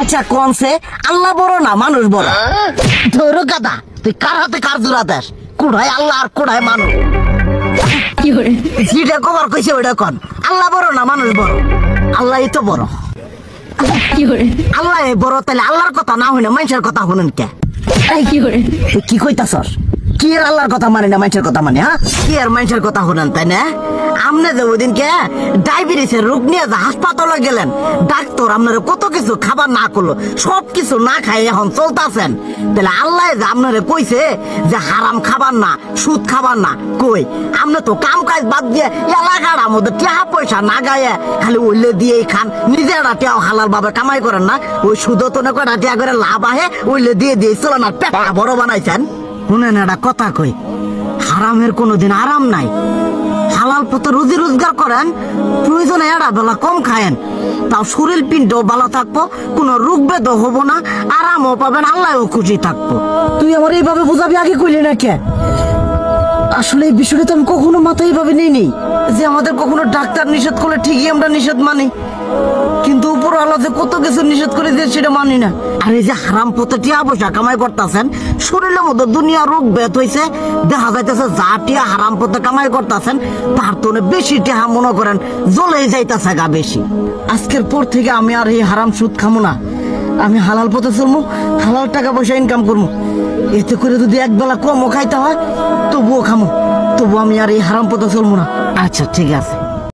আচ্ছা কোনসে আল্লাহ বড় না মানুষ বড়? ধরো গাদা, তুই কার হাতে কার জোড়া দেশ? কুড়ায় আল্লাহ আর কুড়ায় মানুষ। যেটা কবার কইছে ওইটা কন। আল্লাহ বড় না মানুষ বড়? আল্লাহ তো বড়। আল্লাহ বড়, তাহলে আল্লাহর কথা না হইনা মানুষের কথা শুনেন কে? কি কইতাছস? কি আর আল্লাহর কথা মানে না মানুষের কথা মানে? হ্যাঁ, কি আর মানুষের কথা শুনেন, তাই না? আমনে যে ওই দিনকে ডায়াবেটিসের রোগ নিয়ে যে হাসপাতালে গেলেন, ডাক্তার আপনারা কত কিছু খাবার না করলো, সব কিছু না খাই এখন চলতেছেন। তাহলে আল্লাহ যে আপনারা কইছে যে হারাম খাবার না, সুদ খাবার না, কই আপনি তো কাম কাজ বাদ দিয়ে এলাকার আমাদের টাকা পয়সা না গায়ে খালি ওইলে দিয়েই খান, নিজেরা টেও হালাল ভাবে কামাই করেন না, ওই সুদ তো না কটা টেয়া করে লাভ আহে ওইলে দিয়ে দিয়ে চলেন আর পেটা বড় বানাইছেন। শুনেন একটা কথা কই, হারামের কোনোদিন আরাম নাই। হালাল পথে রুজি রোজগার করেন, প্রয়োজনে এড়া বেলা কম খায়েন, তাও শরীর পিণ্ডও ভালো থাকবো, কোনো রোগ বেদও হবো না, আরামও পাবেন, আল্লাহও খুশি থাকবো। তুই আমার এইভাবে বুঝাবি আগে কইলি না কে? আসলে এই বিষয়টা তো আমি কখনো মাথায় এইভাবে নেই যে আমাদের কখনো ডাক্তার নিষেধ করলে ঠিকই আমরা নিষেধ মানি, কিন্তু উপর আল্লাহ যে কত কিছু নিষেধ করে দিয়ে সেটা মানি না। আর এই যে হারাম পথে টিয়া পয়সা কামাই করতেছেন, শরীরের মধ্যে দুনিয়া রোগ বেত হয়েছে, দেখা যাইতেছে যা টিয়া হারাম পথে কামাই করতেছেন তার তো বেশি টিয়া মনে করেন জ্বলেই যাইতেছে গা বেশি। আজকের পর থেকে আমি আর এই হারাম সুদ খামো না, আমি হালাল পথে চলবো, হালাল টাকা পয়সা ইনকাম করবো। এতে করে যদি একবেলা কমও খাইতে হয় তবুও খামো, তবু আমি আর এই হারাম পথে চলবো না। আচ্ছা ঠিক আছে।